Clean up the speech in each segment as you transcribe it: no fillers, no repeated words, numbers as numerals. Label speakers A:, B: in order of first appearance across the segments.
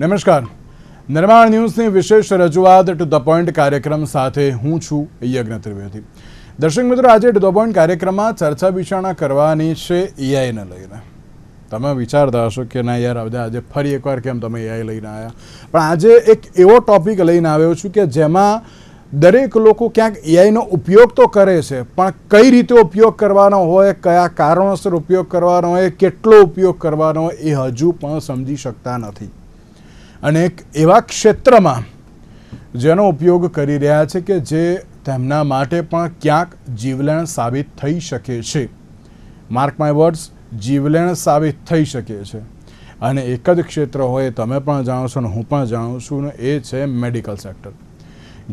A: નમસ્કાર. નિર્માણ ન્યૂઝની વિશેષ રજૂઆત ટુ ધ પોઈન્ટ કાર્યક્રમ સાથે હું છું યજ્ઞ ત્રિવેદી. દર્શક મિત્રો, આજે ટુ ધ પોઈન્ટ કાર્યક્રમમાં ચર્ચા વિચારણા કરવાની છે એઆઈને લઈને. તમે વિચારતા હશો કે ના યાર, આજે ફરી એકવાર કેમ તમે એઆઈ લઈને આવ્યા, પણ આજે એક એવો ટોપિક લઈને આવ્યો છું કે જેમાં દરેક લોકો ક્યાંક એઆઈનો ઉપયોગ તો કરે છે, પણ કઈ રીતે ઉપયોગ કરવાનો હોય, કયા કારણોસર ઉપયોગ કરવાનો હોય, કેટલો ઉપયોગ કરવાનો હોય એ હજુ પણ સમજી શકતા નથી. અને એક એવા ક્ષેત્રમાં જેનો ઉપયોગ કરી રહ્યા છે કે જે તેમના માટે પણ ક્યાંક જીવલેણ સાબિત થઈ શકે છે. માર્ક માય વર્ડ્સ, જીવલેણ સાબિત થઈ શકે છે. અને એક જ ક્ષેત્ર હોય, તમે પણ જાણો છો ને હું પણ જાણું છું ને, એ છે મેડિકલ સેક્ટર.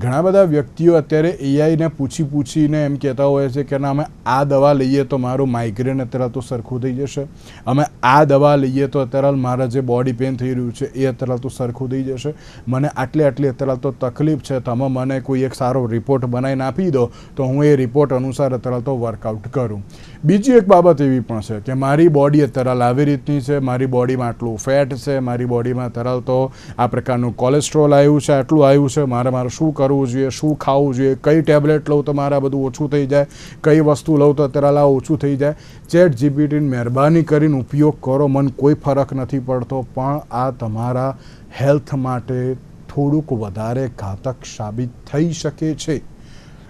A: ઘણા બધા વ્યક્તિઓ અત્યારે એઆઈને પૂછીને એમ કહેતા હોય છે કે ના, અમે આ દવા લઈએ તો મારું માઇગ્રેન અત્યારે તો સરખું થઈ જશે, અમે આ દવા લઈએ તો અત્યારે મારા જે બોડી પેન થઈ રહ્યું છે એ અત્યારે તો સરખું થઈ જશે, મને આટલી અત્યારે તો તકલીફ છે, તમે મને કોઈ એક સારો રિપોર્ટ બનાવીને આપી દો તો હું એ રિપોર્ટ અનુસાર અત્યારે તો વર્કઆઉટ કરું. બીજી એક બાબત એવી પણ છે કે મારી બોડી અત્યારે આવી રીતની છે, મારી બોડીમાં આટલું ફેટ છે, મારી બોડીમાં અત્યારે તો આ પ્રકારનું કોલેસ્ટ્રોલ આવ્યું છે, આટલું આવ્યું છે, મારે શું કરવું જોઈએ, શું ખાવું જોઈએ, કઈ ટેબ્લેટ લઉં તો મારે આ બધું ઓછું થઈ જાય, કઈ વસ્તુ લઉં તો અત્યારે ઓછું થઈ જાય. ચેટ જીપીટીની મહેરબાની કરીને ઉપયોગ કરો, મને કોઈ ફરક નથી પડતો, પણ આ તમારા હેલ્થ માટે થોડુંક વધારે ઘાતક સાબિત થઈ શકે છે.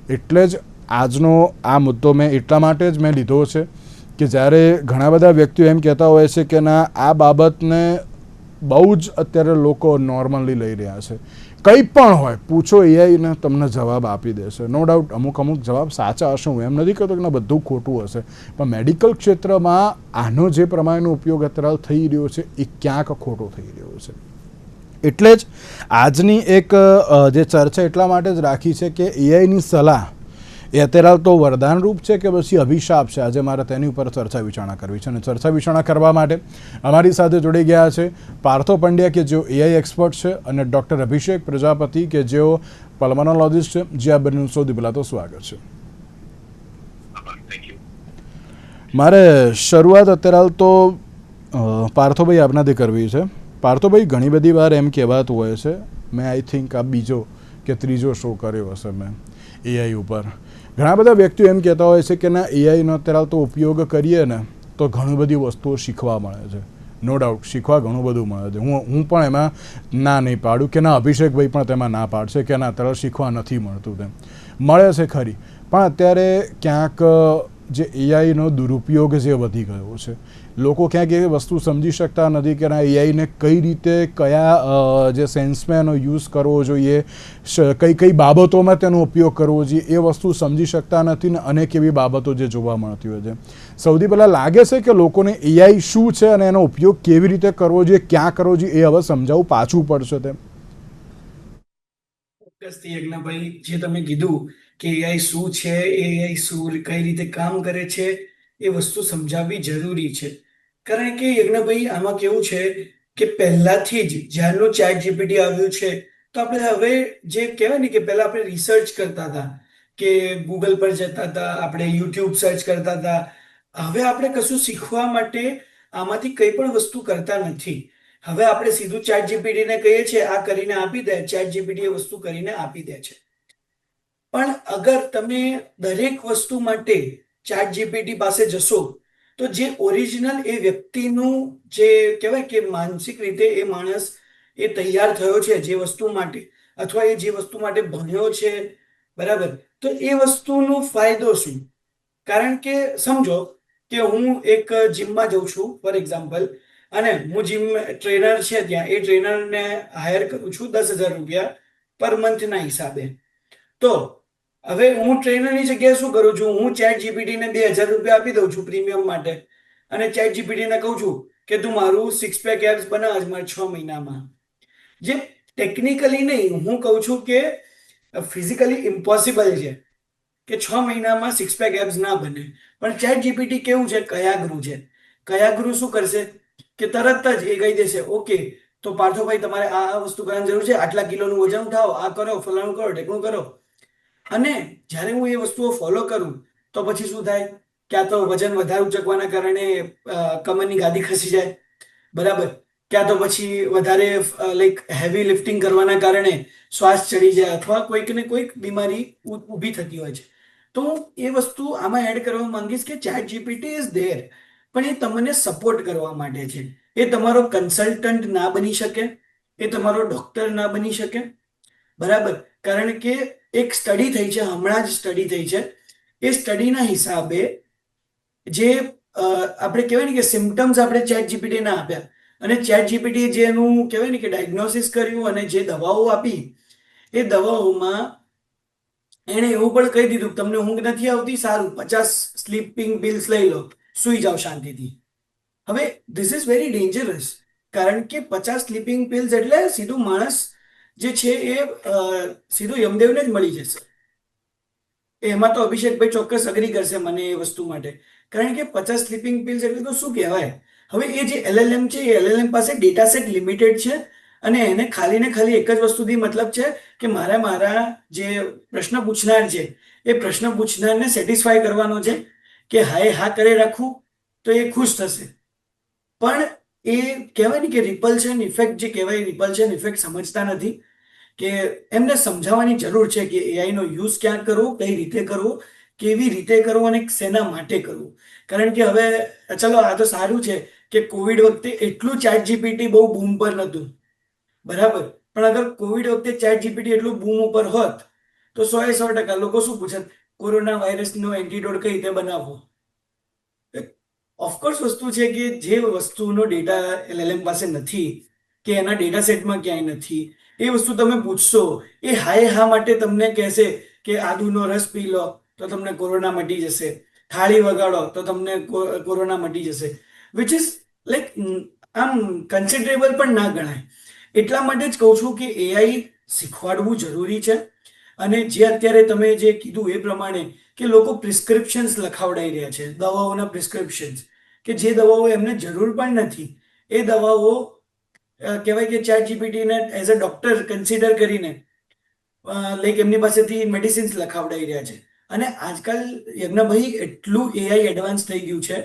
A: એટલે જ આજનો આ મુદ્દો મેં એટલા માટે જ મેં લીધો છે કે જ્યારે ઘણા બધા વ્યક્તિઓ એમ કહેતા હોય છે કે ના, આ બાબતને બહુ જ અત્યારે લોકો નોર્મલી લઈ રહ્યા છે. કંઈ પણ હોય પૂછો, એઆઈને તમને જવાબ આપી દેશે. નો ડાઉટ અમુક જવાબ સાચા હશે, હું એમ નથી કહેતો કે બધું ખોટું હશે, પણ મેડિકલ ક્ષેત્રમાં આનો જે પ્રમાણેનો ઉપયોગ અત્યારે થઈ રહ્યો છે એ ક્યાંક ખોટો થઈ રહ્યો છે. એટલે જ આજની એક જે ચર્ચા એટલા માટે જ રાખી છે કે એઆઈની સલાહ એ અત્યારે તો વરદાનરૂપ છે કે પછી અભિશાપ છે. આજે મારે તેની ઉપર ચર્ચા વિચારણા કરવી છે. અને ચર્ચા વિચારણા કરવા માટે અમારી સાથે જોડી ગયા છે પાર્થો પંડ્યા કે જેઓ એઆઈ એક્સપર્ટ છે, અને ડૉક્ટર અભિષેક પ્રજાપતિ કે જેઓ પલ્મોનોલોજીસ્ટ છે. જે આ બંનેનું સૌથી પહેલાં તો સ્વાગત છે. મારે શરૂઆત અત્યારે તો પાર્થોભાઈ આપનાથી કરવી છે. પાર્થોભાઈ, ઘણી બધી વાર એમ કહેવાતું હોય છે, મેં આઈ થિંક આ બીજો કે ત્રીજો શો કર્યો હશે મેં એઆઈ ઉપર, ઘણા બધા વ્યક્તિઓ એમ કહેતા હોય છે કે ના, એઆઈનો અત્યારે તો ઉપયોગ કરીએ ને તો ઘણી બધી વસ્તુઓ શીખવા મળે છે. નો ડાઉટ શીખવા ઘણું બધું મળે છે. હું પણ એમાં ના નહીં પાડું કે ના, અભિષેકભાઈ પણ તેમાં ના પાડશે કે ના, અત્યારે શીખવા નથી મળતું. તેમ મળે છે ખરી, પણ અત્યારે ક્યાંક જે એઆઈનો દુરુપયોગ જે વધી ગયો છે, લોકો ક્યાંક એ વસ્તુ સમજી શકતા નથી કે ના, એઆઈને કઈ રીતે, કયા જે સેન્સમાં એનો યુઝ કરવો જોઈએ, કઈ બાબતોમાં તેનો ઉપયોગ કરવો જોઈએ, એ વસ્તુ સમજી શકતા નથી ને અનેક એવી બાબતો જે જોવા મળતી હોય છે. સૌથી પહેલાં લાગે છે કે લોકોને એઆઈ શું છે અને એનો ઉપયોગ કેવી રીતે કરવો જોઈએ, ક્યાં કરવો જોઈએ, એ હવે સમજાવવું પાછું પડશે. તેમ
B: ચોક્કસથી યજ્ઞભાઈ, જે તમે કીધું કે એઆઈ શું છે, એઆઈ શું કઈ રીતે કામ કરે છે, એ વસ્તુ સમજાવવી જરૂરી છે. કારણ કે યજ્ઞભાઈ, આમાં કેવું છે કે પહેલાથી જ જ્યારનું ચેટ જીપીટી આવ્યું છે, તો આપણે હવે જે કહેવાય ને કે પહેલા આપણે રિસર્ચ કરતા હતા, કે ગૂગલ પર જતા હતા, આપણે યુટ્યુબ સર્ચ કરતા હતા. હવે આપણે કશું શીખવા માટે આમાંથી કઈ પણ વસ્તુ કરતા નથી. હવે આપણે સીધું ચેટ જીપીટીને કહીએ છીએ આ કરીને આપી દે, ચેટ જીપીટી એ વસ્તુ કરીને આપી દે છે. પણ અગર તમે દરેક વસ્તુ માટે ચેટ જીપીટી પાસે જશો તો જે ઓરિજિનલ એ વ્યક્તિનું જે કહેવાય કે માનસિક રીતે એ માણસ એ તૈયાર થયો છે જે વસ્તુ માટે, અથવા એ જે વસ્તુ માટે ભણ્યો છે, બરાબર, તો એ વસ્તુનો ફાયદો શું? કારણ કે સમજો કે હું એક જીમમાં જઉં છું ફોર એક્ઝામ્પલ, અને હું જીમ ટ્રેનર છે ત્યાં, એ ટ્રેનરને હાયર કરું છું 10,000 રૂપિયા પર મંથના હિસાબે. તો હવે હું ટ્રેનરની જગ્યાએ શું કરું છું, હું ચેટ જીપીટીને 2,000 રૂપિયા આપી દઉં છું પ્રીમિયમ માટે, અને ચેટ જીપીટીને કહું છું કે તું મારું 6 પેક એબ્સ બનાવ મારે 6 મહિનામાં. જે ટેકનિકલી નહીં, હું કહું છું કે ફિઝિકલી ઇમ્પોસિબલ છે કે 6 મહિનામાં 6 પેક એબ્સ ના બને. પણ ચેટ જીપીટી કેવું છે, કયાગૃહ છે. કયાગૃહ શું કરશે કે તરત જ એ કહી દેશે, ઓકે, તો પાર્થોભાઈ તમારે આ વસ્તુ કરવાની જરૂર છે, આટલા કિલોનું વજન ઉઠાવો, આ કરો, ફલાણું કરો, ઢેકણું કરો. અને જ્યારે હું એ વસ્તુઓ ફોલો કરું તો પછી શું થાય, ક્યાં તો વજન વધારે ઉચકવાના કારણે કમરની ગાદી ખસી જાય, બરાબર, ક્યાં તો પછી વધારે લાઈક હેવી લિફ્ટિંગ કરવાના કારણે શ્વાસ ચડી જાય અથવા કોઈક ને કોઈક બીમારી ઊભી થતી હોય છે. તો હું એ વસ્તુ આમાં એડ કરવા માંગીશ કે ચેટ જીપીટી ઇઝ ધેર, પણ એ તમને સપોર્ટ કરવા માટે છે. એ તમારો કન્સલ્ટન્ટ ના બની શકે, એ તમારો ડોક્ટર ના બની શકે, બરાબર? કારણ કે એક સ્ટડી થઈ છે, હમણાં જ સ્ટડી થઈ છે. એ સ્ટડીના હિસાબે જે આપણે કહેવાય ને કે સિમ્ટમ્સ આપણે ચેટ જીપીટીને આપ્યા અને ચેટ જીપીટી જે એનું કહેવાય ને કે ડાયગ્નોસિસ કર્યું અને જે દવાઓ આપી, એ દવાઓમાં એણે એવું પણ કહી દીધું કે તમને ઊંઘ નથી આવતી, સારું 50 સ્લીપિંગ પિલ્સ લઈ લો, સૂઈ જાઓ શાંતિથી. હવે ધીસ ઇઝ વેરી ડેન્જરસ, કારણ કે 50 સ્લીપિંગ પિલ્સ એટલે સીધું માણસ જે છે એ સીધું યમદેવને જ મળી જશે. એમાં તો અભિષેકભાઈ ચોક્કસ અગ્રી કરશે મને એ વસ્તુ માટે, કારણ કે 50 સ્લીપિંગ પિલ્સ એટલે તો શું કહેવાય. હવે એ જે એલએલએમ છે, એ એલએલએમ પાસે ડેટા સેટ લિમિટેડ છે અને એને ખાલી ને ખાલી એક જ વસ્તુથી મતલબ છે કે મારા જે પ્રશ્ન પૂછનાર છે એ પ્રશ્ન પૂછનારને સેટિસ્ફાય કરવાનો છે કે હા કરે રાખવું તો એ ખુશ થશે. પણ એ કહેવાય ને કે રિપલ્શન ઇફેક્ટ જે કહેવાય, રિપલ્શન ઇફેક્ટ સમજતા નથી કે એમને સમજાવવાની જરૂર છે કે એઆઈ નો યુઝ ક્યાં કરવો, કઈ રીતે કરવો, કેવી રીતે કરવો અને શેના માટે કરવું. કારણ કે હવે ચલો આ તો સારું છે કે કોવિડ વખતે એટલું ચેટ જીપીટી બહુ બૂમ પર નહોતું, બરાબર? પણ અગર કોવિડ વખતે ચેટ જીપીટી એટલું બૂમ ઉપર હોત તો 100% લોકો શું પૂછત, કોરોના વાયરસનો એન્ટીડોટ કઈ રીતે બનાવવો. ઓફકોર્સ વસ્તુ છે કે જે વસ્તુનો ડેટા એલએલએમ પાસે નથી કે એના ડેટા સેટમાં ક્યાંય નથી, એ વસ્તુ તમે પૂછશો, એ હા માટે તમને કહેશે કે આદુનો રસ પી લો તો તમને કોરોના મટી જશે, થાળી વગાડો તો તમને કોરોના મટી જશે, વિચ ઇઝ લાઈક આમ કન્સિડરેબલ પણ ના ગણાય. એટલા માટે જ કહું છું કે એઆઈ શીખવાડવું જરૂરી છે. અને જે અત્યારે તમે જે કીધું એ પ્રમાણે કે લોકો પ્રિસ્ક્રિપ્શન્સ લખાવડાઈ રહ્યા છે, દવાઓના પ્રિસ્ક્રિપ્શન્સ, કે જે દવાઓ એમને જરૂર પણ નથી, એ દવાઓ કહેવાય કે ચેટ જીપીટીને એઝ અ ડોક્ટર કન્સિડર કરીને લાઈક એમની પાસેથી મેડિસિન્સ લખાવડાઈ રહ્યા છે. અને આજકાલ યજ્ઞભાઈ એટલું એઆઈ એડવાન્સ થઈ ગયું છે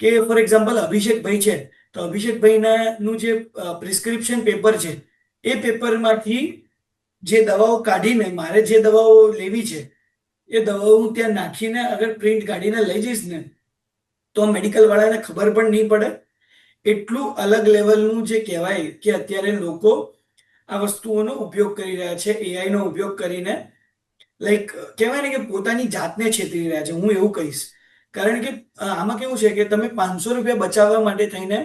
B: કે ફોર એક્ઝામ્પલ અભિષેકભાઈ છે તો અભિષેકભાઈનું જે પ્રિસ્ક્રિપ્શન પેપર છે એ પેપરમાંથી જે દવાઓ કાઢીને મારે જે દવાઓ લેવી છે એ દવાઓ હું ત્યાં નાખીને અગર પ્રિન્ટ કાઢીને લઈ જઈશ ને તો મેડિકલ વાળાને ખબર પણ નહીં પડે. એટલું અલગ લેવલનું જે કહેવાય કે અત્યારે લોકો આ વસ્તુઓનો ઉપયોગ કરી રહ્યા છે, એઆઈ નો ઉપયોગ કરીને, લાઈક કહેવાય ને કે પોતાની જાતને છેતરી રહ્યા છે, હું એવું કહીશ. કારણ કે આમાં કેવું છે કે તમે 500 રૂપિયા બચાવવા માટે થઈને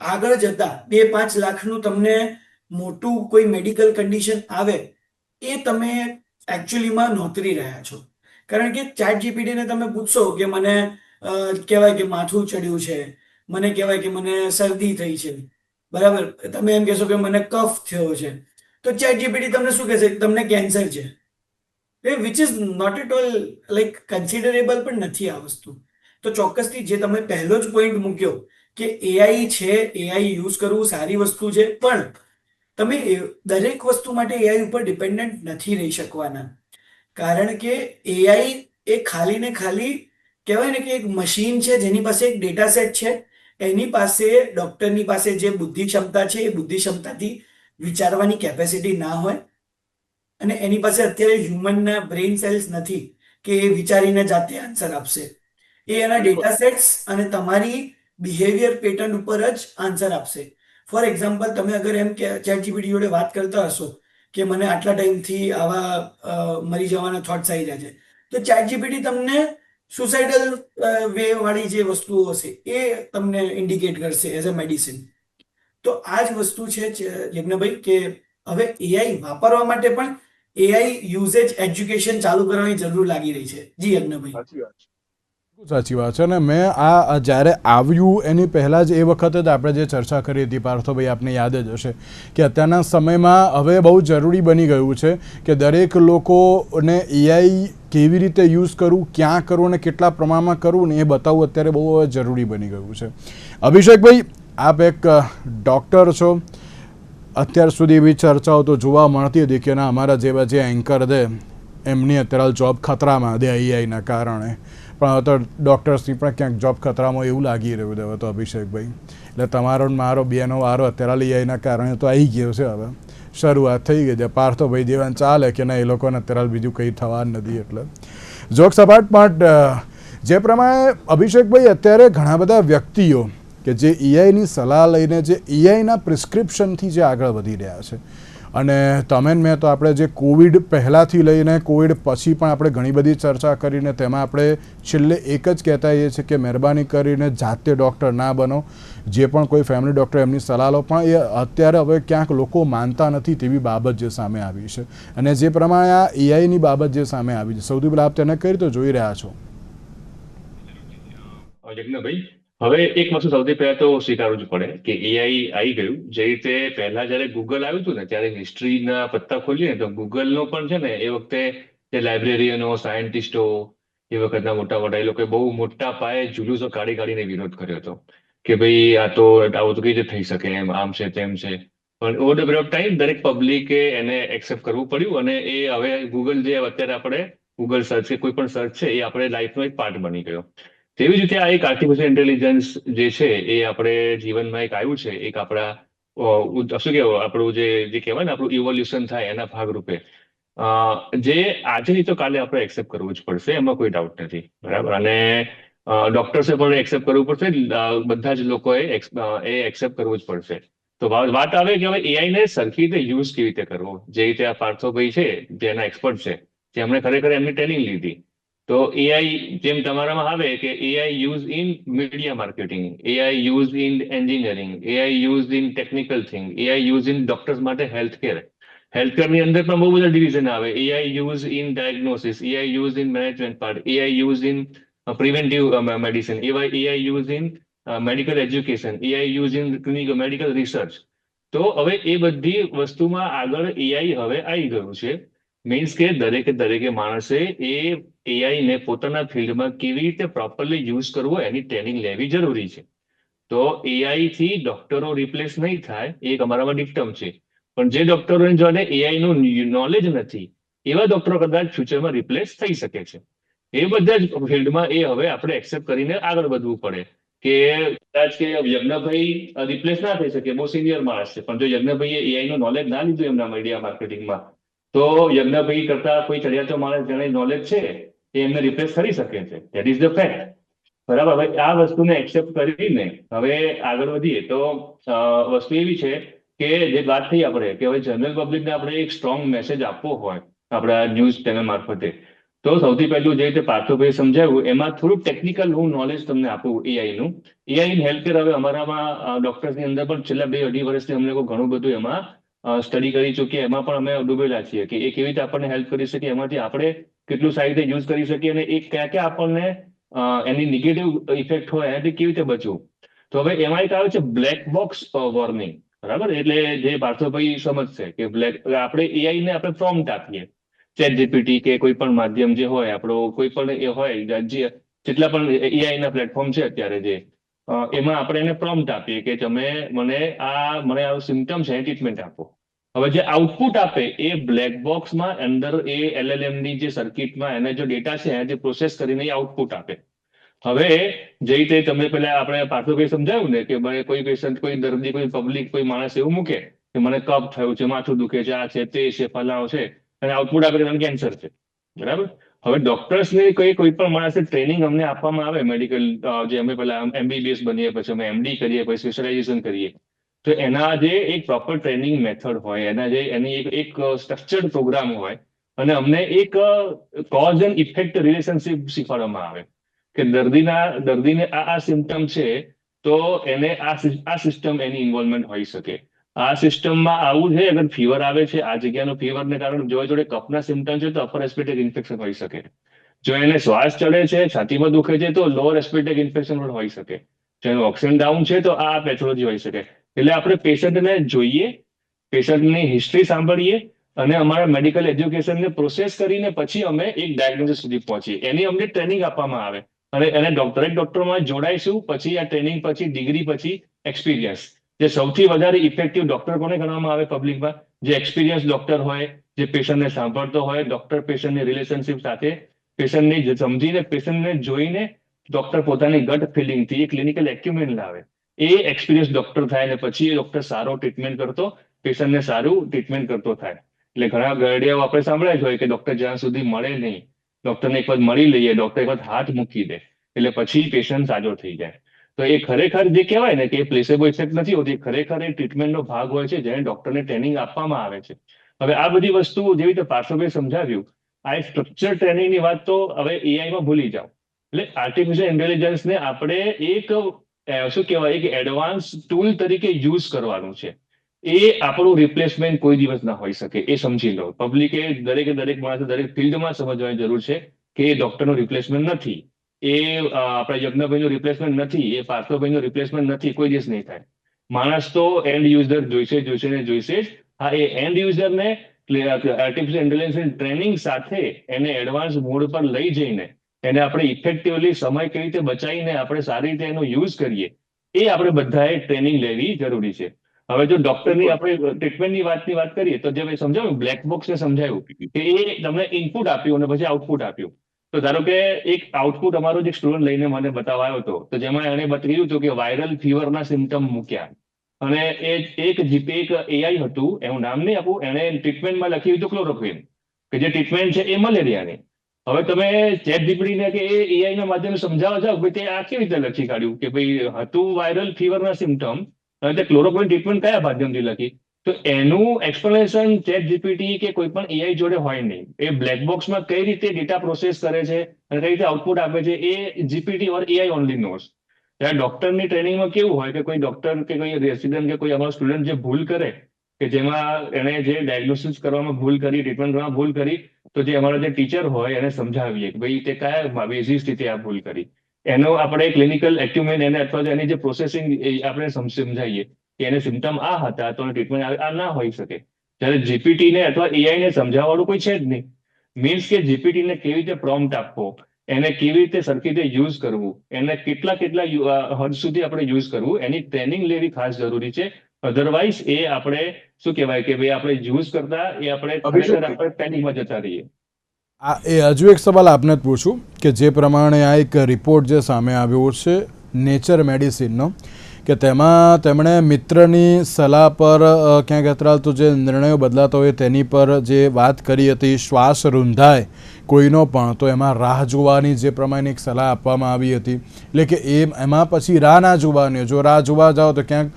B: આગળ જતા 2-5 લાખનું તમને મોટું કોઈ મેડિકલ કન્ડિશન આવે એ તમે એકચ્યુઅલીમાં નોતરી રહ્યા છો. કારણ કે ચેટ જીપીટીને તમે પૂછશો કે મને કહેવાય કે માથું ચડ્યું છે, મને કહેવાય કે મને શરદી થઈ છે, બરાબર, તમે એમ કહેશો કે મને કફ થયો છે, તો ચેટ જીપીટી તમને શું કહેશે, તમને કેન્સર છે, which is not at all like considerable પણ નથી આ વસ્તુ. તો ચોક્કસથી જે તમે પહેલો જ પોઈન્ટ મૂક્યો કે એઆઈ છે, એઆઈ યુઝ કરવું સારી વસ્તુ છે, પણ તમે દરેક વસ્તુ માટે એઆઈ ઉપર ડિપેન્ડન્ટ નથી રહી શકવાના. કારણ કે એઆઈ એ ખાલી ને ખાલી કહેવાય ને કે એક મશીન છે જેની પાસે એક ડેટા સેટ છે, એની પાસે ડોક્ટરની પાસે જે બુદ્ધિ ક્ષમતા છે એ બુદ્ધિ ક્ષમતાથી વિચારવાની કેપેસિટી ના હોય અને એની પાસે અત્યારે હ્યુમનના બ્રેઇન સેલ્સ નથી કે એ વિચારીને જાતે આન્સર આપશે. એ એના ડેટા સેટ્સ અને તમારી બિહેવિયર પેટર્ન ઉપર જ આન્સર આપશે. ફોર એક્ઝામ્પલ, તમે અગર એમ કે ચેટ જીપીટી જોડે વાત કરતા હશો કે મને આટલા ટાઈમથી આવા મરી જવાના થોટ્સ આવી રહ્યા છે, તો ચેટ જીપીટી તમને સુસાઇડલ વે વાળી જે વસ્તુઓ હશે એ તમને ઇન્ડિકેટ કરશે એઝ અ મેડિસિન. તો આ જ વસ્તુ છે યજ્ઞભાઈ કે હવે એઆઈ વાપરવા માટે પણ એઆઈ યુઝેજ એજ્યુકેશન ચાલુ કરવાની જરૂર લાગી રહી છે. જી યજ્ઞભાઈ.
A: સાચી વાત છે. અને મેં આ જ્યારે આવ્યું એની પહેલાં જ એ વખતે જ આપણે જે ચર્ચા કરી હતી પાર્થોભાઈ, આપને યાદ જ હશે કે અત્યારના સમયમાં હવે બહુ જરૂરી બની ગયું છે કે દરેક લોકોને એઆઈ કેવી રીતે યુઝ કરવું, ક્યાં કરવું અને કેટલા પ્રમાણમાં કરવું ને એ બતાવવું અત્યારે બહુ જરૂરી બની ગયું છે. અભિષેકભાઈ, આપ એક ડૉક્ટર છો, અત્યાર સુધી એવી ચર્ચાઓ તો જોવા મળતી હતી કે અમારા જેવા જે એન્કર છે એમની અત્યારે જોબ ખતરામાં દે એઆઈના કારણે, પણ હવે તો ડૉક્ટર્સની પણ ક્યાંક જોબ ખતરામાં એવું લાગી રહ્યું છે હવે તો અભિષેકભાઈ. એટલે તમારો ને મારો બેનો વારો અત્યારે એઆઈના કારણે તો આવી ગયો છે. હવે શરૂઆત થઈ ગઈ છે. પાર્થોભાઈ જેવા ચાલે કે ના, એ લોકોને અત્યારે બીજું કંઈ થવા નથી. એટલે જોક સપાટ પણ જે પ્રમાણે અભિષેકભાઈ અત્યારે ઘણા બધા વ્યક્તિઓ કે જે એઆઈની સલાહ લઈને જે એઆઈના પ્રિસ્ક્રિપ્શનથી જે આગળ વધી રહ્યા છે, અને તમે મેં તો આપણે જે કોવિડ પહેલાંથી લઈને કોવિડ પછી પણ આપણે ઘણી બધી ચર્ચા કરીને તેમાં આપણે છેલ્લે એક જ કહેતા હોઈએ છીએ કે મહેરબાની કરીને જાતે ડૉક્ટર ના બનો. જે પણ કોઈ ફેમિલી ડૉક્ટર એમની સલાહ લો, પણ એ અત્યારે હવે ક્યાંક લોકો માનતા નથી તેવી બાબત જે સામે આવી છે. અને જે પ્રમાણે આ એઆઈની બાબત જે સામે આવી છે, સૌથી પહેલાં આપ તેને કઈ રીતે જોઈ રહ્યા છો?
C: યજ્ઞભાઈ, હવે એક વસ્તુ સૌથી પહેલા તો સ્વીકારવું જ પડે કે એઆઈ આવી ગયું. જે રીતે પહેલા જયારે ગૂગલ આવ્યું હતું ને, ત્યારે હિસ્ટ્રીના પત્તા ખોલીએ ને તો ગૂગલનો પણ છે ને એ વખતે જે લાઇબ્રેરિયનો, સાયન્ટિસ્ટો, એ વખતના મોટા મોટા એ લોકોએ બહુ મોટા પાયે જુલુસો કાઢીને વિરોધ કર્યો હતો કે ભાઈ આ તો આવું તો કઈ રીતે થઈ શકે, એમ આમ છે તેમ છે. પણ over the period of time દરેક પબ્લિકે એને એક્સેપ્ટ કરવું પડ્યું, અને એ હવે ગૂગલ જે અત્યારે આપણે ગૂગલ સર્ચ કે કોઈ પણ સર્ચ છે એ આપણે લાઈફનો એક પાર્ટ બની ગયો. તેવી જ રીતે આ એક આર્ટિફિશિયલ ઇન્ટેલિજન્સ જે છે એ આપણે જીવનમાં એક આવ્યું છે, એક આપણા શું કહેવાય, આપણું જે કહેવાય ને આપણું ઇવોલ્યુશન થાય એના ભાગરૂપે, જે આજે નહીં તો કાલે આપણે એક્સેપ્ટ કરવું જ પડશે, એમાં કોઈ ડાઉટ નથી. બરાબર. અને ડોક્ટર્સે પણ એક્સેપ્ટ કરવું પડશે, બધા જ લોકોએ એ એક્સેપ્ટ કરવું જ પડશે. તો વાત આવે કે હવે એઆઈને સરખી રીતે યુઝ કેવી રીતે કરવો. જે રીતે આ પાર્થોભાઈ છે જે એના એક્સપર્ટ છે, જેમણે ખરેખર એમની ટ્રેનિંગ લીધી. તો એઆઈ જેમ તમારામાં આવે કે AI use in media marketing, AI use in engineering, AI use in technical thing, AI use in doctors માટે હેલ્થકેર. હેલ્થકેરની અંદર પણ બહુ બધા ડિવિઝન આવે. AI use in diagnosis, AI use in management part, AI use in preventive medicine, AI use in medical education, AI use in clinical medical research. તો હવે એ બધી વસ્તુમાં આગળ એઆઈ હવે આવી ગયું છે. મીન્સ કે દરેકે માણસે એ એઆઈને પોતાના ફિલ્ડમાં કેવી રીતે પ્રોપરલી યુઝ કરવો એની ટ્રેનિંગ લેવી જરૂરી છે. તો એઆઈ થી ડોક્ટરો રિપ્લેસ નહીં થાય, એ અમારામાં ડિક્ટમ છે. પણ જે ડોક્ટરોને જોડે એઆઈ નું નોલેજ નથી, એવા ડોક્ટરો કદાચ ફ્યુચરમાં રિપ્લેસ થઈ શકે છે. એ બધા જ ફિલ્ડમાં એ હવે આપણે એક્સેપ્ટ કરીને આગળ વધવું પડે કે કદાચ કે યજ્ઞભાઈ રિપ્લેસ ના થઈ શકે, બહુ સિનિયર માણસ છે, પણ જો યજ્ઞભાઈએ એઆઈ નું નોલેજ ના લીધું એમના મીડિયા માર્કેટિંગમાં, તો યજ્ઞભાઈ કરતા કોઈ ચડિયાતો માણસ જેને નોલેજ છે એ એમને રિપ્લેસ કરી શકે છે. That is the fact. બરાબર. હવે આ વસ્તુને એક્સેપ્ટ કરીને હવે આગળ વધીએ તો વસ્તુ એવી છે કે જે વાત થઈ આપણે કે હવે જનરલ પબ્લિકને આપણે એક સ્ટ્રોંગ મેસેજ આપવો હોય આપણા ન્યૂઝ ચેનલ મારફતે, તો સૌથી પહેલું જે રીતે પાર્થોભાઈ સમજાવ્યું એમાં થોડું ટેકનિકલ હું નોલેજ તમને આપું એઆઈનું. એઆઈ ઇન હેલ્થકેર હવે અમારામાં ડોક્ટર્સની અંદર પણ છેલ્લા 2-2.5 વર્ષથી અમને ઘણું બધું એમાં સ્ટડી કરી ચૂકીએ, એમાં પણ અમે ડૂબેલા છીએ કે એ કેવી રીતે આપણને હેલ્પ કરી શકીએ, એમાંથી આપણે કેટલું સારી રીતે યુઝ કરી શકીએ, અને એ ક્યાં ક્યાં આપણને એની નેગેટિવ ઇફેક્ટ હોય એનાથી કેવી રીતે બચવું. તો હવે એમાં એક આવે છે બ્લેક બોક્સ વોર્નિંગ. બરાબર. એટલે જે પાર્થોભાઈ સમજશે કે આપણે એઆઈને આપણે પ્રોમ્પ્ટ આપીએ, ચેટ જીપીટી કે કોઈ પણ માધ્યમ જે હોય આપણો, કોઈ પણ એ હોય જેટલા પણ એઆઈ ના પ્લેટફોર્મ છે અત્યારે જે, એમાં આપણે એને પ્રોમ્પ્ટ આપીએ કે તમે મને આવું સિમ્ટમ છે ટ્રીટમેન્ટ આપો. હવે જે આઉટપુટ આપે એ બ્લેક બોક્સમાં અંદર એ એલએલએમ ની જે સર્કિટમાં એને જે ડેટા છે એને પ્રોસેસ કરીને એ આઉટપુટ આપે. હવે જે રીતે તમે પેલા આપણે પાર્થોભાઈ સમજાવ્યું ને કે ભાઈ કોઈ પેશન્ટ, કોઈ દર્દી, કોઈ પબ્લિક, કોઈ માણસ એવું મૂકે કે મને કફ થયું છે, માથું દુખે છે, આ છે, તે છે, ફલાણો છે, અને આઉટપુટ આપે કે કેન્સર છે. બરાબર. હવે ડોક્ટર્સને કોઈ પણ માણસે ટ્રેનિંગ અમને આપવામાં આવે મેડિકલ, જે અમે પેલા એમબીબીએસ બનીએ, પછી અમે એમડી કરીએ, પછી સ્પેશિયલાઇઝેશન કરીએ, તો એના જે એક પ્રોપર ટ્રેનિંગ મેથડ હોય, એના જે એની એક સ્ટ્રક્ચર્ડ પ્રોગ્રામ હોય, અને અમને એક કોઝ એન્ડ ઇફેક્ટ રિલેશનશિપ શીખવાડવામાં આવે કે દર્દીને આ સિમ્ટમ છે તો એને આ સિસ્ટમ એની ઇન્વોલ્વમેન્ટ હોઈ શકે. આ સિસ્ટમમાં આવું છે, અગર ફીવર આવે છે, આ જગ્યાનો ફીવરને કારણે જોડે કફના સિમ્ટમ છે તો અપર રેસ્પિરેટરી ઇન્ફેક્શન હોઈ શકે. જો એને શ્વાસ ચડે છે, છાતીમાં દુખે છે તો લોઅર રેસ્પિરેટરી ઇન્ફેક્શન પણ હોઈ શકે. જો એનું ઓક્સિજન ડાઉન છે તો આ પેથોલોજી હોઈ શકે. એટલે આપણે પેશન્ટને જોઈએ, પેશન્ટની હિસ્ટ્રી સાંભળીએ, અને અમારા મેડિકલ એજ્યુકેશનને પ્રોસેસ કરીને પછી અમે એક ડાયગ્નોસિસ સુધી પહોંચીએ. એની અમને ટ્રેનિંગ આપવામાં આવે, અને એને દરેક ડોક્ટરોમાં જોડાઈશું. પછી આ ટ્રેનિંગ પછી, ડિગ્રી પછી એક્સપિરિયન્સ. જે સૌથી વધારે ઇફેક્ટિવ ડોક્ટર કોને ગણવામાં આવે પબ્લિકમાં? જે એક્સપિરિયન્સ ડોક્ટર હોય, જે પેશન્ટને સાંભળતો હોય, ડોક્ટર પેશન્ટની રિલેશનશિપ સાથે પેશન્ટને સમજીને, પેશન્ટને જોઈને ડોક્ટર પોતાની ગટ ફિલિંગથી એ ક્લિનિકલ એક્યુમેન્ટ લાવે. એ એક્સપિરિયન્સ ડોક્ટર થાય ને પછી એ ડોક્ટર સારો ટ્રીટમેન્ટ કરતો, પેશન્ટને સારું ટ્રીટમેન્ટ કરતો થાય. એટલે ઘણા ગરડિયાઓ આપણે સાંભળ્યા જ હોય કે ડોક્ટર જ્યાં સુધી મળે નહીં, ડોક્ટરને એક વાર મળી લઈએ, ડોક્ટર એક વાર હાથ મૂકી દે એટલે પછી પેશન્ટ સાજો થઈ જાય. તો એ ખરેખર જે કહેવાય ને કે પ્લેસેબો ઇફેક્ટ નથી હોતી, ખરેખર એ ટ્રીટમેન્ટનો ભાગ હોય છે જેને ડોક્ટરને ટ્રેનિંગ આપવામાં આવે છે. હવે આ બધી વસ્તુ જેવી રીતે પાર્થભાઈ સમજાવ્યું, આ સ્ટ્રક્ચર ટ્રેનિંગની વાત તો હવે એઆઈમાં ભૂલી જાઓ. એટલે આર્ટિફિશિયલ ઇન્ટેલિજન્સને આપણે એક શું કહેવાય, એક એડવાન્સ ટૂલ તરીકે યુઝ કરવાનું છે. એ આપણું રિપ્લેસમેન્ટ કોઈ દિવસ ના હોઈ શકે, એ સમજી લો. પબ્લિકે દરેક માણસે દરેક ફિલ્ડમાં સમજવાની જરૂર છે કે એ ડોક્ટરનું રિપ્લેસમેન્ટ નથી, એ આપણા યજ્ઞભાઈનું રિપ્લેસમેન્ટ નથી, એ પાર્થભાઈનું રિપ્લેસમેન્ટ નથી, કોઈ દિવસ નહીં થાય. માણસ તો એન્ડ યુઝર જોઈશે ને જોઈશે જ. હા, એ એન્ડ યુઝરને આર્ટિફિશિયલ ઇન્ટેલિજન્સની ટ્રેનિંગ સાથે એને એડવાન્સ મોડ પર લઈ જઈને એને આપણે ઇફેક્ટિવલી સમય કઈ રીતે બચાવીને આપણે સારી રીતે એનો યુઝ કરીએ, એ આપણે બધાએ ટ્રેનિંગ લેવી જરૂરી છે. હવે જો ડોક્ટરની આપણે ટ્રીટમેન્ટની વાત કરીએ તો જે મેં સમજાવ્યું, બ્લેક બોક્સને સમજાવ્યું કે એ તમને ઇનપુટ આપ્યું અને પછી આઉટપુટ આપ્યું. તો ધારો કે એક આઉટપુટ અમારો જે સ્ટુડન્ટ લઈને મને બતાવવા આવ્યો હતો, તો જેમાં એણે બતાવ્યું હતું કે વાયરલ ફીવરના સિમ્ટમ મૂક્યા અને એક એઆઈ હતું, એનું નામ નહીં આપું, એણે ટ્રીટમેન્ટમાં લખ્યું હતું ક્લોરોક્વિન, કે જે ટ્રીટમેન્ટ છે એ મલેરિયાની. હવે તમે ચેટ જીપીટીને કે એ એઆઈ ના માધ્યમે સમજાવવા જાઓ કે તે આ કેવી રીતે લખી કાઢ્યું કે ભાઈ હતું વાયરલ ફીવરના સિમ્ટમ અને તે ક્લોરોક્વિન ટ્રીટમેન્ટ કયા માધ્યમથી લખી, તો એનું એક્સપ્લેનેશન ચેટ જીપીટી કે કોઈ પણ એઆઈ જોડે હોય નહીં. એ બ્લેક બોક્સમાં કઈ રીતે ડેટા પ્રોસેસ કરે છે અને કઈ રીતે આઉટપુટ આપે છે એ જીપીટી ઓર એઆઈ ઓનલી નોઝ. ત્યારે ડોક્ટરની ટ્રેનિંગમાં કેવું હોય કે કોઈ ડોક્ટર કે કોઈ રેસિડન્ટ કે કોઈ અમારો સ્ટુડન્ટ જે ભૂલ કરે કે જેમાં એને જે ડાયગ્નોસિસ કરવામાં ભૂલ કરી, ટ્રીટમેન્ટ કરવામાં ભૂલ કરી, તો જે અમારા જે ટીચર હોય એને સમજાવીએ કે ભાઈ તે કયા બેઝિસથી આ ભૂલ કરી. એનો આપણે ક્લિનિકલ એક્યુમેન્ટ એને અથવા તો એની જે પ્રોસેસિંગ આપણે સમજાવીએ કે એને સિમ્ટમ આ હતા તો ટ્રીટમેન્ટ આ ના હોઈ શકે. જ્યારે જીપીટીને અથવા એઆઈને સમજાવવાનું કોઈ છે જ નહીં. મીન્સ કે જીપીટીને કેવી રીતે પ્રોમ્પ્ટ આપવો, એને કેવી રીતે સરખી રીતે યુઝ કરવું, એને કેટલા હદ સુધી આપણે યુઝ કરવું, એની ટ્રેનિંગ લેવી ખાસ જરૂરી છે. અધરવાઇઝ એ આપણે શું કહેવાય કે ભાઈ આપણે યુઝ કરતા એ આપણે ટ્રેનિંગમાં જતા રહીએ.
A: એ હજુ એક સવાલ આપને જ પૂછું કે જે પ્રમાણે આ એક રિપોર્ટ જે સામે આવ્યો છે નેચર મેડિસિનનો, કે તેમાં તેમણે મિત્રની સલાહ પર ક્યાંક અત્યારે તો જે નિર્ણયો બદલાતા હોય તેની પર જે વાત કરી હતી, શ્વાસ રૂંધાય કોઈનો પણ તો એમાં રાહ જોવાની જે પ્રમાણે એક સલાહ આપવામાં આવી હતી. એટલે કે એમાં પછી રાહ ના જોવાની, જો રાહ જોવા જાઓ તો ક્યાંક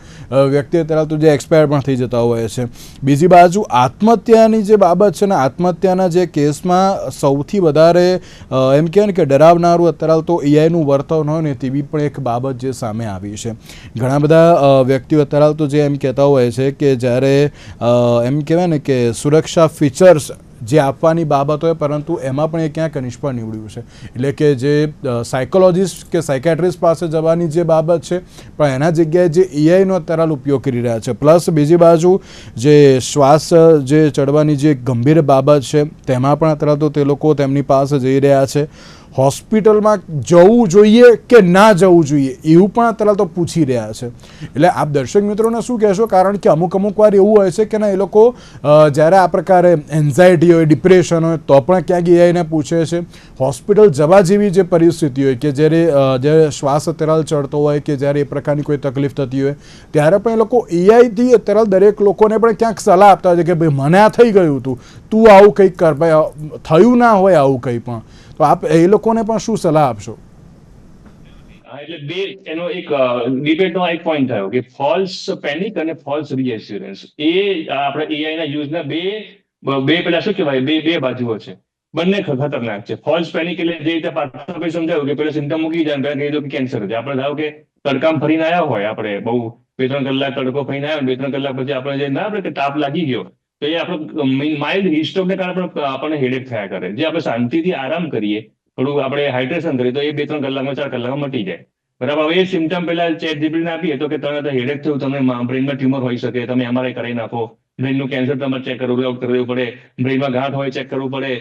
A: વ્યક્તિ અત્યારે તો જે એક્સપાયર પણ થઈ જતા હોય છે. બીજી બાજુ આત્મહત્યાની જે બાબત છે ને, આત્મહત્યાના જે કેસમાં સૌથી વધારે એમ કહેવાય ને કે ડરાવનારું અત્યારે તો એઆઈનું વર્તન હોય ને તેવી પણ એક બાબત જે સામે આવી છે. ઘણા બધા વ્યક્તિઓ અત્યારે તો જે એમ કહેતા હોય છે કે જ્યારે એમ કહેવાય ને કે સુરક્ષા ફીચર્સ જે આપવાની બાબત હોય પરંતુ એમાં પણ એ ક્યાંક નિષ્ફળ નીવડ્યું છે. એટલે કે જે સાયકોલોજીસ્ટ કે સાયકેટ્રિસ્ટ પાસે જવાની જે બાબત છે પણ એના જગ્યાએ જે એઆઈનો અત્યારે ઉપયોગ કરી રહ્યા છે. પ્લસ બીજી બાજુ જે શ્વાસ જે ચડવાની જે ગંભીર બાબત છે તેમાં પણ અત્યારે તો તે લોકો તેમની પાસે જઈ રહ્યા છે. હોસ્પિટલમાં જવું જોઈએ કે ના જવું જોઈએ એવું પણ અત્યારે તો પૂછી રહ્યા છે. એટલે આપ દર્શક મિત્રોને શું કહેશો? કારણ કે અમુક વાર એવું હોય છે કે ના એ લોકો જ્યારે આ પ્રકારે એન્ઝાયટી હોય, ડિપ્રેશન હોય તો પણ ક્યાંક એઆઈને પૂછે છે. હોસ્પિટલ જવા જેવી જે પરિસ્થિતિ હોય કે જ્યારે શ્વાસ અત્યારે ચડતો હોય કે જ્યારે એ પ્રકારની કોઈ તકલીફ થતી હોય ત્યારે પણ એ લોકો એઆઈથી અત્યારે દરેક લોકોને પણ ક્યાંક સલાહ આપતા હોય છે કે ભાઈ મને આ થઈ ગયું હતું, તું આવું કંઈક કર, ભાઈ થયું ના હોય આવું કંઈ પણ. તો આપ એ લોકોને પણ શું સલાહ આપશો?
C: એટલે બે એનો એક ડિબેટનો એક પોઈન્ટ થયો કે ફોલ્સ પેનિક અને ફોલ્સ રીએશ્યોરન્સ. એ આપણે એઆઈ ના યુઝના બે પેલા શું કહેવાય બે બાજુઓ છે. બંને ખતરનાક છે. ફોલ્સ પેનિક એટલે જે રીતે પાર્થભાઈ સમજાવ્યું કે પેલો સિમ્ટમ મૂકી જાય પહેલા કહી દો કે કેન્સર છે. આપણે ધારો કે તડકામ ફરીને આવ્યા હોય, આપણે બહુ 2-3 કલાક તડકો ફરીને આવ્યો, 2-3 કલાક પછી આપણે જે ના આપણે તાપ લાગી ગયો તો એ આપણો માઇલ્ડ હિસ્ટોકને કારણે આપણને હેડેક થયા કરે. જે આપણે શાંતિથી આરામ કરીએ, થોડું આપણે હાઇડ્રેશન કરીએ તો એ 2-3 કલાકમાં 4 કલાકમાં મટી જાય. બરાબર. હવે એ સિમ્ટમ પેલા ચેટ જીપીટીને આપીએ તો કે તમને હેડેક થયું, તમને બ્રેઇનમાં ટ્યુમર હોઈ શકે, તમે એમઆરઆઈ કરાવી નાખો, બ્રેઇનનું કેન્સર તમારે ચેક કરવું પડે, બ્રેઇનમાં ગાંઠ હોય ચેક કરવું પડે,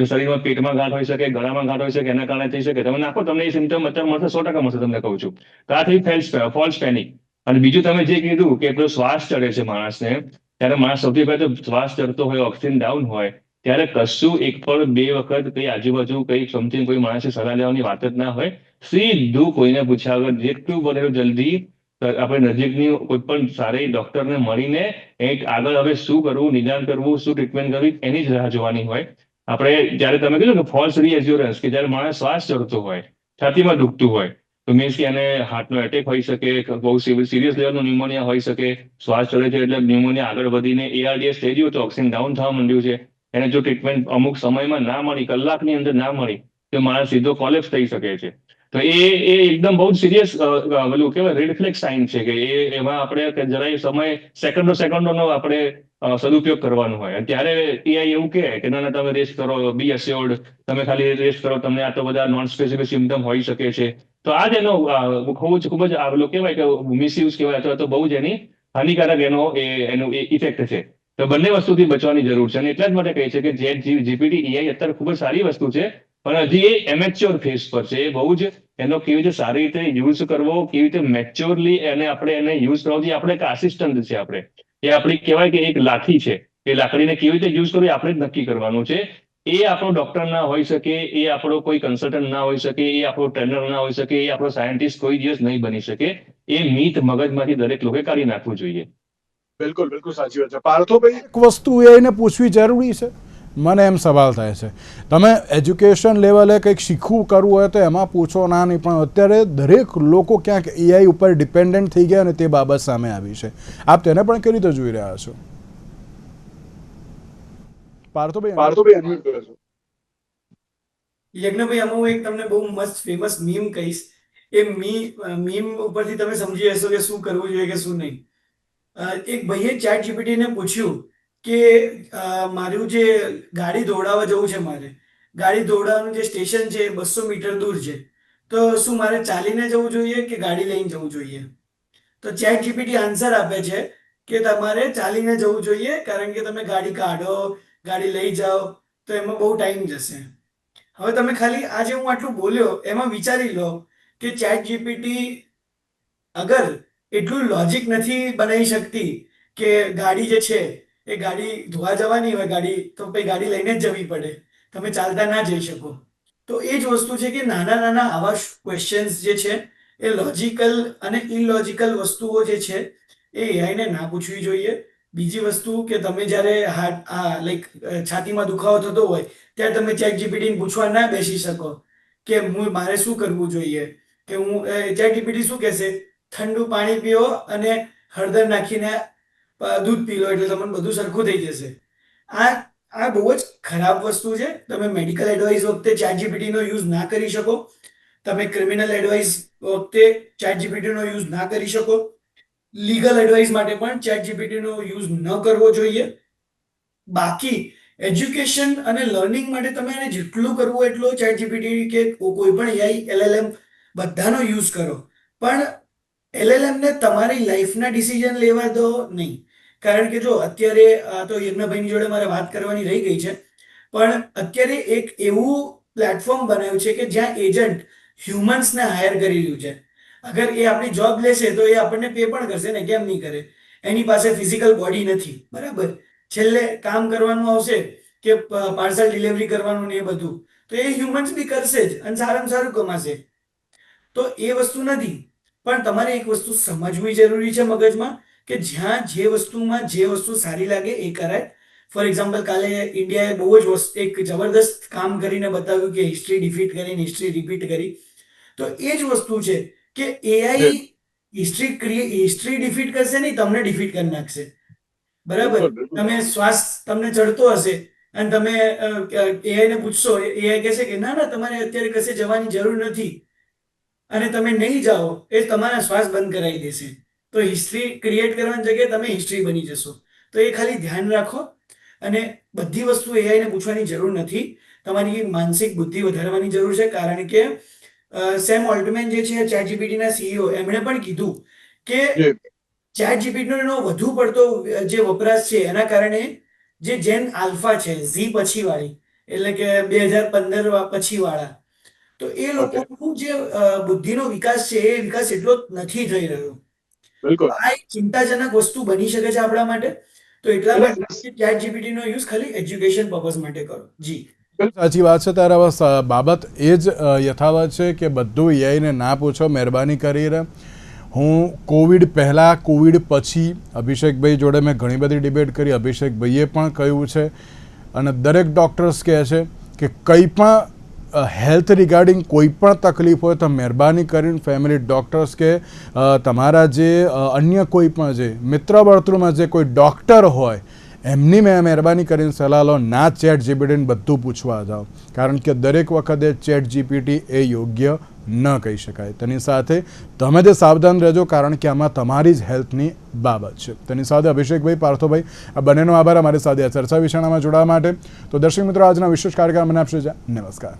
C: શરીરમાં પેટમાં ગાંઠ હોઈ શકે, ગળામાં ગાંઠ હોઈ શકે, એના કારણે થઈ શકે. તમે નાખો, તમને એ સિમ્ટમ અત્યારે મળશે, 100% મળશે, તમને કહું છું. તો આ થઈ ફોલ્સ પેનિક. અને બીજું તમે જે કીધું કે પેલો શ્વાસ ચડે છે માણસને, ત્યારે માણસ સૌથી પહેલા તો શ્વાસ ચડતો હોય, ઓક્સિજન ડાઉન હોય ત્યારે કશું એક પણ બે વખત કઈ આજુબાજુ કઈ સમથિંગ કોઈ માણસે સલાહ લેવાની વાત જ ના હોય. સીધું કોઈને પૂછ્યા વગર જેટલું બને એટલું જલ્દી આપણે નજીકની કોઈ પણ સારી ડોક્ટરને મળીને એક આગળ હવે શું કરવું, નિદાન કરવું, શું ટ્રીટમેન્ટ કરવી એની જ રાહ જોવાની હોય. આપણે જ્યારે તમે કીધું કે ફોલ્સ રીએસ્યોરન્સ, કે જ્યારે માણસ શ્વાસ ચડતો હોય, છાતીમાં દુખતું હોય, તો મીન્સ કે એને હાર્ટનો એટેક હોઈ શકે, બહુ સિરિયસ લેવલનો ન્યુમોનિયા હોઈ શકે, શ્વાસ ચડે છે એટલે ન્યુમોનિયા આગળ વધીને ARDS થઈ ગયું તો ઓક્સિજન ડાઉન થવા માંડ્યું છે. એને જો ટ્રીટમેન્ટ અમુક સમયમાં ના મળી, કલાકની અંદર ના મળી, તો માણસ સીધો કોલેપ્સ થઈ શકે છે. તો એ એકદમ બહુ જ સિરિયસ પેલું કહેવાય રેડ ફ્લેગ સાઇન છે, કે એમાં આપણે જરાય સમય સેકન્ડોનો આપણે સદુપયોગ કરવાનો હોય. અને ત્યારે AI એવું કહે કે ના ના તમે રેસ્ટ કરો, બી અસ્યોર્ડ, તમે ખાલી રેસ્ટ કરો, તમને આ તો બધા નોન સ્પેસિફિક સિમ્ટમ હોઈ શકે છે. તો આ જ એનો ખૂબ જ પેલું કહેવાય કે મિસયુઝ કહેવાય, અથવા તો બહુ જ એની હાનિકારક એનું ઇફેક્ટ છે. તો બંને વસ્તુથી બચવાની જરૂર છે. અને એટલા જ માટે કહે છે કે GPT AI અત્યારે ખૂબ જ સારી વસ્તુ છે, પણ હજી એ એમેચ્યોર ફેઝ પર છે. એ બહુ જ એનો કેવી રીતે સારી રીતે યુઝ કરવો, કેવી રીતે મેચ્યોરલી આપણે એને યુઝ કરવો, જે આપણે એક આસિસ્ટન્ટ છે. આપણે એ આપણી કહેવાય કે એક લાઠી છે. એ લાકડીને કેવી રીતે યુઝ કરવી આપણે જ નક્કી કરવાનું છે. એ આપણો ડોક્ટર ના હોઈ શકે, એ આપણો કોઈ કન્સલ્ટન્ટ ના હોઈ શકે, એ આપણો ટ્રેનર ના હોઈ શકે, એ આપણો સાયન્ટિસ્ટ કોઈ દિવસ નહીં બની શકે. એ મીથ મગજમાંથી દરેક લોકોએ કાઢી નાખવું જોઈએ.
D: બિલકુલ બિલકુલ સાચી વાત છે. પાર્થોભાઈ,
A: એક વસ્તુ એને પૂછવી જરૂરી છે. મને એમ સવાલ થાય છે, તમે એજ્યુકેશન લેવલે કંઈક શીખવું કરવું હોય તો એમાં પૂછો ના નહીં, પણ અત્યારે દરેક લોકો ક્યાંક AI ઉપર ડિપેન્ડન્ટ થઈ ગયા અને તે બાબત સામે આવી છે. આપ તેને પણ કઈ રીતે જોઈ રહ્યા છો?
D: પાર્થોભાઈ અનમ્યુટ કરો છો.
B: યજ્ઞભાઈ, આમાં હું એક તમને બહુ મસ્ત ફેમસ મીમ કહીશ. એ મીમ ઉપરથી તમે સમજી જશો કે શું કરવું જોઈએ કે શું નહીં. એક ભાઈએ ચેટ જીપીટીને પૂછ્યું કે મારું જે ગાડી દોડાવવા જવું છે, મારે ગાડી દોડાવવાનું જે સ્ટેશન છે 200 મીટર દૂર છે, તો શું મારે ચાલીને જવું જોઈએ કે ગાડી લઈને જવું જોઈએ? તો ચેટ જીપીટી આન્સર આપે છે કે તમારે ચાલીને જવું જોઈએ, કારણ કે તમે ગાડી કાઢો, ગાડી લઈ જાઓ તો એમાં બહુ ટાઈમ જશે. હવે તમે ખાલી આજે હું આટલું બોલ્યો એમાં વિચારી લો કે ચેટ જીપીટી અગર એટલું લોજિક નથી બનાવી શકતી કે ગાડી જે છે એ ગાડી ધોવા જવાની હોય ગાડી, તો પછી ગાડી લઈને જ જવી પડે, તમે ચાલતા ના જઈ શકો. તો એ જ વસ્તુ છે કે નાના નાના આવા ક્વેશ્ચન્સ જે છે એ લોજિકલ અને ઇલોજિકલ વસ્તુઓ જે છે એ એઆઈને ના પૂછવી જોઈએ. બીજી વસ્તુ કે તમે જ્યારે લાઈક છાતીમાં દુખાવો થતો હોય ત્યારે તમે ચેટ જીપીટીને પૂછવા ના બેસી શકો કે મારે શું કરવું જોઈએ, કે ચેટ જીપીટી શું કહેશે, ઠંડુ પાણી પીઓ અને હળદર નાખીને દૂધ પી લો એટલે તમને બધું સરખું થઈ જશે. આ બહુ જ ખરાબ વસ્તુ છે. તમે મેડિકલ એડવાઇસ વખતે ચેટ જીપીટીનો યુઝ ના કરી શકો. તમે ક્રિમિનલ એડવાઇસ વખતે ચેટ જીપીટીનો યુઝ ના કરી શકો. લીગલ એડવાઇસ માટે પણ ચેટ જીપીટીનો યુઝ ન કરવો જોઈએ. બાકી એજ્યુકેશન અને લર્નિંગ માટે તમે એને જેટલું કરવું એટલો ચેટ જીપીટી કે કોઈ પણ AI LLM બધાનો યુઝ કરો, પણ LLM ને તમારી લાઈફના ડિસિઝન લેવા દો નહીં. કારણ કે જો અત્યારે તો યજ્ઞભાઈની જોડે મારે વાત કરવાની રહી ગઈ છે, પણ અત્યારે એક એવું પ્લેટફોર્મ બનાવ્યું છે કે જ્યાં એજન્ટ હ્યુમન્સને હાયર કરી રહ્યું છે. અગર એ આપણી જોબ લેશે તો એ આપણને પે પણ કરશે ને, કેમ નહીં કરે? એની પાસે ફિઝિકલ બોડી નથી, બરાબર? છેલ્લે કામ કરવાનું આવશે કે પાર્સલ ડિલિવરી કરવાનું ને એ બધું, તો એ હ્યુમન્સ બી કરશે જ અને સારામાં સારું કમાશે. તો એ વસ્તુ નથી, પણ તમારે એક વસ્તુ સમજવી જરૂરી છે મગજમાં, કે જ્યાં જે વસ્તુમાં જે વસ્તુ સારી લાગે એ કરાય. ફોર એક્ઝામ્પલ, કાલે ઇન્ડિયાએ બહુ જ એક જબરદસ્ત કામ કરીને બતાવ્યું કે હિસ્ટ્રી ડિફીટ કરીને હિસ્ટ્રી રિપીટ કરી. તો એ જ વસ્તુ છે કે AI હિસ્ટ્રી ડિફીટ કરશે નહીં, તમને ડિફીટ કરી નાખશે. બરાબર?
D: બિલકુલ બિલકુલ.
B: તમે શ્વાસ તમને ચડતો હશે અને તમે AI ને પૂછશો, AI કહેશે કે ના ના તમારે અત્યારે કશે જવાની જરૂર નથી, અને તમે નહીં જાઓ એ તમારા શ્વાસ બંધ કરાવી દેશે. તો હિસ્ટ્રી ક્રિએટ કરવાની જગ્યાએ તમે હિસ્ટ્રી બની જશો. તો એ ખાલી ધ્યાન રાખો. અને બધી વસ્તુ AI ને પૂછવાની જરૂર નથી. તમારી માનસિક બુદ્ધિ વધારવાની જરૂર છે, કારણ કે સેમ ઓલ્ટમેન જે છે ચેટ જીપીટીના CEO, એમણે પણ કીધું કે ચેટ જીપીટીનો વધુ પડતો જે વપરાશ છે એના કારણે જે જેન આલ્ફા છે, ઝી પછી વાળી, એટલે કે 2015 પછી વાળા, તો એ લોકોનું જે બુદ્ધિનો વિકાસ છે એ વિકાસ એટલો નથી થઈ રહ્યો.
D: બિલકુલ.
B: આ એક ચિંતાજનક વસ્તુ બની શકે છે આપણા માટે. તો એટલા માટે ચેટ જીપીટી નો યુઝ ખાલી એજ્યુકેશન પર્પઝ માટે કરો. જી
A: સાચી વાત છે. ત્યારે હવે બાબત એ જ યથાવત છે કે બધું એઆઈને ના પૂછો મહેરબાની કરીને. હું કોવિડ પહેલાં કોવિડ પછી અભિષેકભાઈ જોડે મેં ઘણી બધી ડિબેટ કરી. અભિષેકભાઈએ પણ કહ્યું છે અને દરેક ડૉક્ટર્સ કહે છે કે કંઈ પણ હેલ્થ રિગાર્ડિંગ કોઈ પણ તકલીફ હોય તો મહેરબાની કરીને ફેમિલી ડૉક્ટર્સ કે તમારા જે અન્ય કોઈ પણ જે મિત્ર વર્તુળમાં જે કોઈ ડૉક્ટર હોય એમની મેં મહેરબાની કરીને સલાહ લો. ના ચેટ જીપીટીને બધું પૂછવા જાઓ, કારણ કે દરેક વખતે ચેટ જીપીટી એ યોગ્ય ન કહી શકાય. તેની સાથે તમે જે સાવધાન રહેજો, કારણ કે આમાં તમારી જ હેલ્થની બાબત છે. તેની સાથે અભિષેકભાઈ, પાર્થોભાઈ, આ બંનેનો આભાર અમારી સાથે આ ચર્ચા વિષયમાં જોડાવા માટે. તો દર્શક મિત્રો, આજના વિશેષ કાર્યક્રમ મને આપશે. નમસ્કાર.